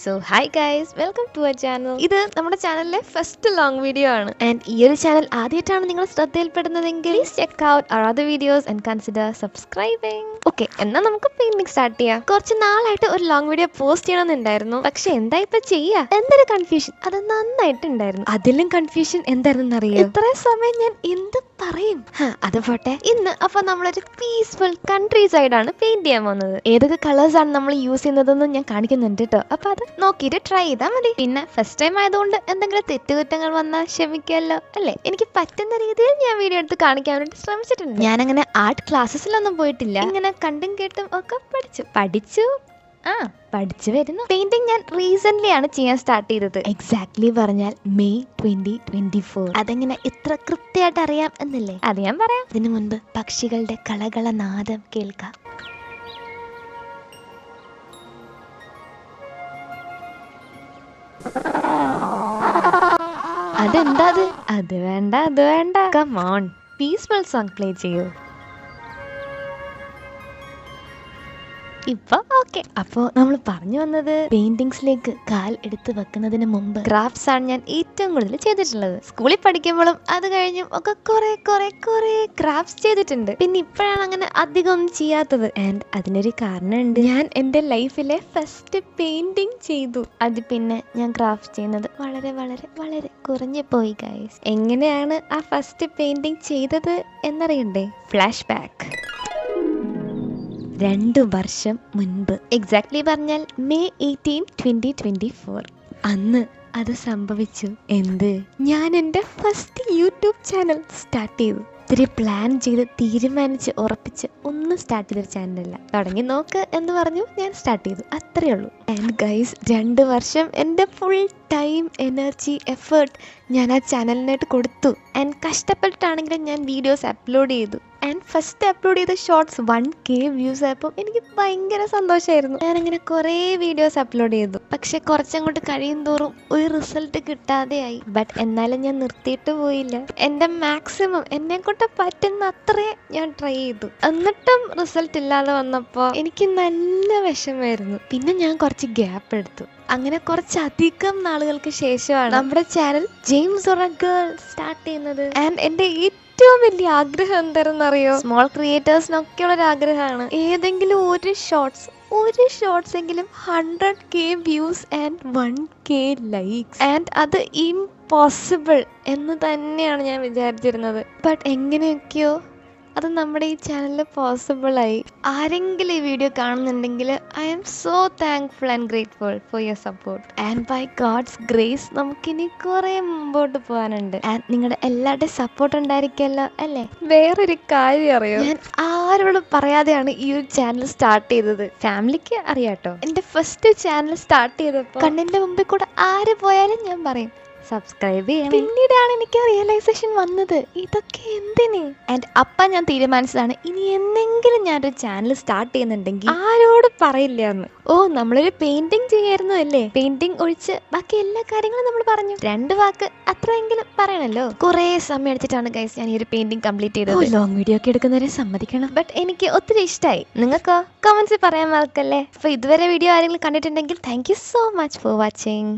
So hi guys, welcome to our channel. ഇത് നമ്മുടെ ചാനലിലെ ഫസ്റ്റ് ലോങ് വീഡിയോ ആണ്. ആൻഡ് ഈ ഒരു ചാനൽ ആദ്യമായിട്ടാണ് നിങ്ങൾ ശ്രദ്ധയിൽപ്പെടുന്നതെങ്കിൽ please check out our other videos and consider subscribing. Okay, എന്നാൽ നമുക്ക് പെയിന്റിംഗ് സ്റ്റാർട്ട് ചെയ്യാം. കുറച്ച് നാളായിട്ട് ഒരു ലോങ് വീഡിയോ പോസ്റ്റ് ചെയ്യണമെന്നുണ്ടായിരുന്നു, പക്ഷെ എന്താ ഇപ്പൊ ചെയ്യാ? എന്തൊരു കൺഫ്യൂഷൻ, അത് നന്നായിട്ടുണ്ടായിരുന്നു. അതിലും കൺഫ്യൂഷൻ എന്തായിരുന്നു അറിയോ? ഇത്രയും സമയം ഞാൻ എന്ത് പറയും? അത് പോട്ടെ. ഇന്ന് അപ്പൊ നമ്മളൊരു പീസ്ഫുൾ കൺട്രി സൈഡാണ് പെയിന്റ് ചെയ്യാൻ പോകുന്നത്. ഏതൊക്കെ കളേഴ്സ് ആണ് നമ്മൾ യൂസ് ചെയ്യുന്നതെന്ന് ഞാൻ കാണിക്കുന്നുണ്ട് കേട്ടോ. അപ്പൊ അത് നോക്കിയിട്ട് ട്രൈ ചെയ്താൽ മതി. പിന്നെ ഫസ്റ്റ് ടൈം ആയതുകൊണ്ട് എന്തെങ്കിലും തെറ്റുകുറ്റങ്ങൾ വന്നാൽ ക്ഷമിക്കല്ലോ അല്ലേ. എനിക്ക് പറ്റുന്ന രീതിയിൽ ഞാൻ വീഡിയോ എടുത്ത് കാണിക്കാൻ വേണ്ടി ശ്രമിച്ചിട്ടുണ്ട്. ഞാൻ അങ്ങനെ ആർട്ട് ക്ലാസ്സസിലൊന്നും പോയിട്ടില്ല, ഇങ്ങനെ കണ്ടും കേട്ടും ഒക്കെ പഠിച്ചു വരുന്നു. പെയിന്റിംഗ് ഞാൻ റീസെന്റ് ആണ് ചെയ്യാൻ സ്റ്റാർട്ട് ചെയ്തത്. എക്സാക്ട്ലി പറഞ്ഞാൽ മെയ് 2024. അതെങ്ങനെ ഇത്ര കൃത്യമായിട്ട് അറിയാം എന്നല്ലേ? അത് ഞാൻ പറയാം. അതിനു മുൻപ് പക്ഷികളുടെ കളകളനാദം കേൾക്കാം. അതെന്താ അത് വേണ്ട. Come on, peaceful song play ചെയ്യൂ. ഇപ്പൊ ഓക്കെ. അപ്പോ നമ്മൾ പറഞ്ഞു വന്നത് പെയിന്റിങ്സിലേക്ക് കാൽ എടുത്ത് വെക്കുന്നതിന് മുമ്പ് ക്രാഫ്റ്റ്സ് ആണ് ഞാൻ ഏറ്റവും കൂടുതൽ ചെയ്തിട്ടുള്ളത്. സ്കൂളിൽ പഠിക്കുമ്പോഴും അത് കഴിഞ്ഞും ഒക്കെ കുറെ ക്രാഫ്റ്റ്സ് ചെയ്തിട്ടുണ്ട്. പിന്നെ ഇപ്പോഴാണ് അങ്ങനെ അധികം ഒന്നും ചെയ്യാത്തത്. ആൻഡ് അതിനൊരു കാരണമുണ്ട്. ഞാൻ എൻ്റെ ലൈഫിലെ ഫസ്റ്റ് പെയിന്റിങ് ചെയ്തു. അത് പിന്നെ ഞാൻ ക്രാഫ്റ്റ് ചെയ്യുന്നത് വളരെ കുറഞ്ഞു പോയി ഗൈസ്. എങ്ങനെയാണ് ആ ഫസ്റ്റ് പെയിന്റിങ് ചെയ്തത് എന്നറിയണ്ടേ? Flash back. 2 വർഷം മുൻപ്, എക്സാക്ട്ലി പറഞ്ഞാൽ മെയ് 18, 2024. അന്ന് അത് സംഭവിച്ചു. എന്ത്? ഞാൻ എൻ്റെ ഫസ്റ്റ് യൂട്യൂബ് ചാനൽ സ്റ്റാർട്ട് ചെയ്തു. ഇത്തിരി പ്ലാൻ ചെയ്ത് തീരുമാനിച്ച് ഉറപ്പിച്ച് ഒന്നും സ്റ്റാർട്ട് ചെയ്തൊരു ചാനലല്ല. തുടങ്ങി നോക്ക് എന്ന് പറഞ്ഞു, ഞാൻ സ്റ്റാർട്ട് ചെയ്തു, അത്രയേ ഉള്ളൂ. ആൻഡ് ഗൈസ്, 2 വർഷം എൻ്റെ ഫുൾ ടൈം, എനർജി, എഫേർട്ട് ഞാൻ ആ ചാനലിനായിട്ട് കൊടുത്തു. ആൻഡ് കഷ്ടപ്പെട്ടിട്ടാണെങ്കിലും ഞാൻ വീഡിയോസ് അപ്ലോഡ് ചെയ്തു. ആൻഡ് ഫസ്റ്റ് അപ്ലോഡ് ചെയ്ത ഷോർട്സ് 1K വ്യൂസ് ആയപ്പോൾ എനിക്ക് ഭയങ്കര സന്തോഷമായിരുന്നു. ഞാനങ്ങനെ കുറേ വീഡിയോസ് അപ്ലോഡ് ചെയ്തു. പക്ഷെ കുറച്ചങ്ങോട്ട് കഴിയും തോറും ഒരു റിസൾട്ട് കിട്ടാതെയായി. ബട്ട് എന്നാലും ഞാൻ നിർത്തിയിട്ട് പോയില്ല. എൻ്റെ മാക്സിമം എന്നെ കൊണ്ട് പറ്റുന്ന അത്രേ ഞാൻ ട്രൈ ചെയ്തു. എന്നിട്ടും റിസൾട്ട് ഇല്ലാതെ വന്നപ്പോൾ എനിക്ക് നല്ല വിഷമമായിരുന്നു. പിന്നെ ഞാൻ കുറച്ച് ഗ്യാപ്പ് എടുത്തു. അങ്ങനെ കുറച്ചധികം നാളുകൾക്ക് ശേഷമാണ് നമ്മുടെ channel James or A girl start ചെയ്യുന്നത്. ആൻഡ് എൻ്റെ ഏറ്റവും വലിയ ആഗ്രഹം എന്താണെന്ന് അറിയോ? സ്മോൾ ക്രിയേറ്റേഴ്സിനൊക്കെ ഉള്ളൊരു ആഗ്രഹമാണ് ഏതെങ്കിലും ഒരു ഷോർട്സ് എങ്കിലും 100K views and 1K likes. And അത് ഇംപോസിബിൾ എന്ന് തന്നെയാണ് ഞാൻ വിചാരിച്ചിരുന്നത്. ബട്ട് എങ്ങനെയൊക്കെയോ അത് നമ്മുടെ ഈ ചാനലിൽ പോസിബിളായി. ആരെങ്കിലും ഈ വീഡിയോ കാണുന്നുണ്ടെങ്കിൽ I am so thankful and grateful for your support. And by God's grace നമുക്കിനി കുറേ മുമ്പോട്ട് പോകാനുണ്ട്. ആൻഡ് നിങ്ങളുടെ എല്ലാവരുടെയും സപ്പോർട്ട് ഉണ്ടായിരിക്കുമല്ലോ അല്ലേ? വേറൊരു കാര്യം അറിയോ? ഞാൻ ആരോടും പറയാതെയാണ് ഈ ഒരു ചാനൽ സ്റ്റാർട്ട് ചെയ്തത്. ഫാമിലിക്ക് അറിയാട്ടോ. എൻ്റെ ഫസ്റ്റ് ചാനൽ സ്റ്റാർട്ട് ചെയ്തപ്പോൾ കണ്ണിൻ്റെ മുമ്പിൽ കൂടെ ആര് പോയാലും ഞാൻ പറയും സബ്സ്ക്രൈബ് ചെയ്യണം. പിന്നീടാണ് എനിക്ക് റിയലൈസേഷൻ വന്നത്, ഇതൊക്കെ എന്തിന്. ആൻഡ് അപ്പം ഞാൻ തീരുമാനിച്ചതാണ്, ഇനി എന്തെങ്കിലും ഞാനൊരു ചാനൽ സ്റ്റാർട്ട് ചെയ്യുന്നുണ്ടെങ്കിൽ ആരോട് പറയില്ല എന്ന്. നമ്മളൊരു പെയിന്റിങ് ചെയ്യായിരുന്നു അല്ലേ? പെയിന്റിങ് ഒഴിച്ച് ബാക്കി എല്ലാ കാര്യങ്ങളും നമ്മൾ പറഞ്ഞു. 2 വാക്ക് അത്രയെങ്കിലും പറയണല്ലോ. കുറെ സമയം എടുത്തിട്ടാണ് ഗൈസ് ഞാൻ ഈ ഒരു പെയിന്റിങ് കംപ്ലീറ്റ് ചെയ്തത്. ലോങ് വീഡിയോ ഒക്കെ എടുക്കുന്നവരെ സമ്മതിക്കണം. ബട്ട് എനിക്ക് ഒത്തിരി ഇഷ്ടമായി. നിങ്ങൾക്കോ? കമന്റ്സിൽ പറയാൻ മറക്കല്ലേ. അപ്പൊ ഇതുവരെ വീഡിയോ ആരെങ്കിലും കണ്ടിട്ടുണ്ടെങ്കിൽ thank you so much for watching.